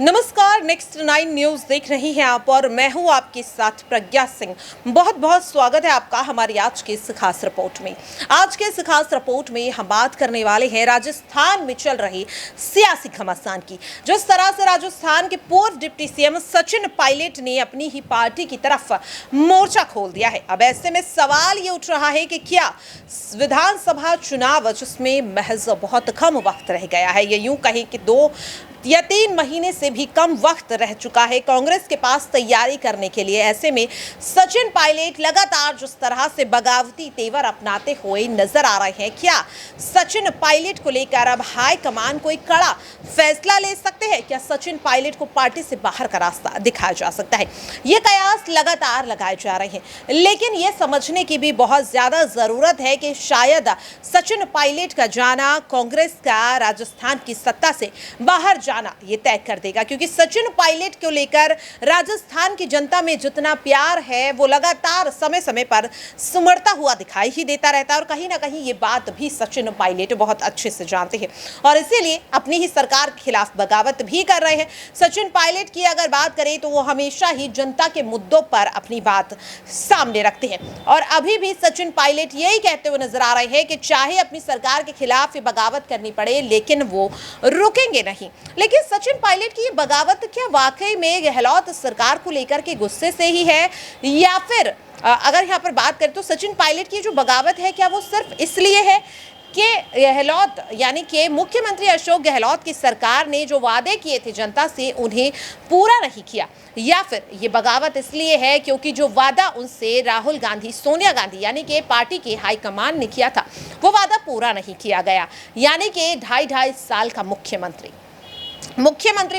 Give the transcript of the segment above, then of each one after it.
नमस्कार, next 9 news देख रही हैं आप और मैं हूं आपके साथ प्रज्ञा सिंह। बहुत बहुत स्वागत है आपका हमारी आज के इस खास रिपोर्ट में। आज के इस खास रिपोर्ट में हम बात करने वाले हैं राजस्थान में चल रही सियासी घमासान की। जिस तरह से राजस्थान के पूर्व डिप्टी सीएम सचिन पायलट ने अपनी ही पार्टी की तरफ मोर्चा खोल दिया है। अब ऐसे में सवाल ये उठ रहा है कि क्या विधानसभा चुनाव जिसमें महज बहुत कम वक्त रह गया है, ये यूं कहें कि 2 या 3 महीने से भी कम वक्त रह चुका है कांग्रेस के पास तैयारी करने के लिए। ऐसे में सचिन पायलट लगातार जिस तरह से बगावती तेवर अपनाते हुए नजर आ रहे हैं, क्या सचिन पायलट को लेकर अब हाईकमान कोई कड़ा फैसला ले सकते हैं? क्या सचिन पायलट को पार्टी से बाहर का रास्ता दिखाया जा सकता है? ये कयास लगातार लगाए जा रहे हैं, लेकिन ये समझने की भी बहुत ज्यादा जरूरत है कि शायद सचिन पायलट का जाना कांग्रेस का राजस्थान की सत्ता से बाहर जाना ये तय कर देगा, क्योंकि सचिन पायलट को लेकर राजस्थान की जनता में जितना प्यार है वो लगातार समय समय पर सिमरता हुआ दिखाई ही देता रहता है। और कहीं ना कहीं ये बात भी सचिन पायलट बहुत अच्छे से जानते हैं और इसीलिए अपनी ही सरकार के खिलाफ बगावत भी कर रहे हैं। सचिन पायलट की अगर बात करें तो वो हमेशा ही जनता के मुद्दों पर अपनी बात सामने रखते हैं और अभी भी सचिन पायलट यही कहते हुए नजर आ रहे हैं कि चाहे अपनी सरकार के खिलाफ ये बगावत करनी पड़े लेकिन वो रुकेंगे नहीं। लेकिन सचिन पायलट की ये बगावत क्या वाकई में गहलोत सरकार को लेकर के गुस्से से ही है, या फिर अगर यहाँ पर बात करें तो सचिन पायलट की जो बगावत है क्या वो सिर्फ इसलिए है कि गहलोत यानी कि मुख्यमंत्री अशोक गहलोत की सरकार ने जो वादे किए थे जनता से उन्हें पूरा नहीं किया, या फिर ये बगावत इसलिए है क्योंकि जो वादा उनसे राहुल गांधी, सोनिया गांधी यानी कि पार्टी के हाईकमान ने किया था वो वादा पूरा नहीं किया गया, यानी कि 2.5 साल का मुख्यमंत्री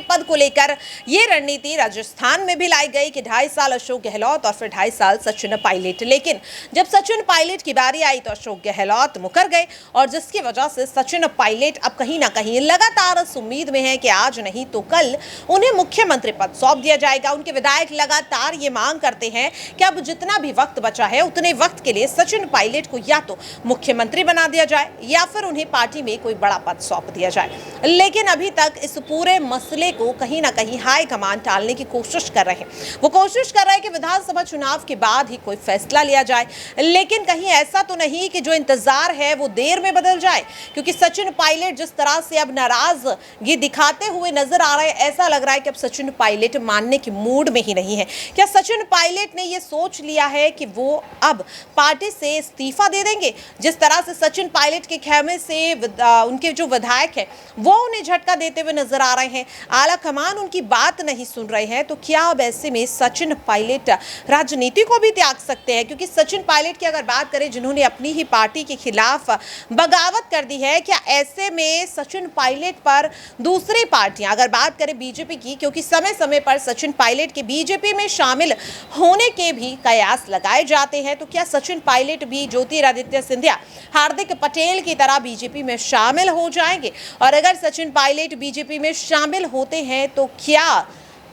पद को लेकर ये रणनीति राजस्थान में भी लाई गई कि 2.5 साल अशोक गहलोत और फिर 2.5 साल सचिन पायलट। लेकिन जब सचिन पायलट की बारी आई तो अशोक गहलोत मुकर गए और जिसकी वजह से सचिन पायलट अब कहीं ना कहीं लगातार इस उम्मीद में है कि आज नहीं तो कल उन्हें मुख्यमंत्री पद सौंप दिया जाएगा। उनके विधायक लगातार ये मांग करते हैं कि अब जितना भी वक्त बचा है उतने वक्त के लिए सचिन पायलट को या तो मुख्यमंत्री बना दिया जाए या फिर उन्हें पार्टी में कोई बड़ा पद सौंप दिया जाए। लेकिन अभी तक इस पूरे मसले को कहीं ना कहीं हाईकमान टालने की कोशिश कर रहे हैं। वो कोशिश कर रहे हैं कि विधानसभा चुनाव के बाद ही कोई फैसला लिया जाए, लेकिन कहीं ऐसा तो नहीं कि जो इंतजार है वो देर में बदल जाए, क्योंकि सचिन पायलट जिस तरह से अब नाराजगी दिखाते हुए नजर आ रहे हैं, ऐसा लग रहा है कि अब सचिन पायलट मानने के मूड में ही नहीं है। क्या सचिन पायलट ने ये सोच लिया है कि वो अब पार्टी से इस्तीफा दे देंगे? जिस तरह से सचिन पायलट के खेमे से उनके जो विधायक है वो उन्हें झटका देते हुए नजर आ रहे हैं, आला कमान उनकी बात नहीं सुन रहे हैं, तो क्या अब ऐसे में सचिन पायलट राजनीति को भी त्याग सकते हैं? क्योंकि सचिन पायलट की अगर बात करें जिन्होंने अपनी ही पार्टी के खिलाफ बगावत कर दी है, क्या ऐसे में सचिन पायलट पर दूसरी पार्टियां, अगर बात करें बीजेपी की, क्योंकि समय समय पर सचिन पायलट के बीजेपी में शामिल होने के भी कयास लगाए जाते हैं, तो क्या सचिन पायलट भी ज्योतिरादित्य सिंधिया, हार्दिक पटेल की तरह बीजेपी में शामिल हो जाएंगे? और अगर सचिन पायलट बीजेपी में शामिल होते हैं तो क्या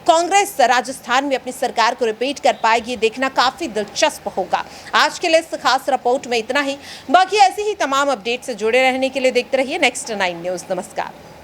कांग्रेस राजस्थान में अपनी सरकार को रिपीट कर पाएगी? देखना काफी दिलचस्प होगा। आज के लिए इस खास रिपोर्ट में इतना ही। बाकी ऐसी ही तमाम अपडेट से जुड़े रहने के लिए देखते रहिए नेक्स्ट 9 न्यूज। नमस्कार।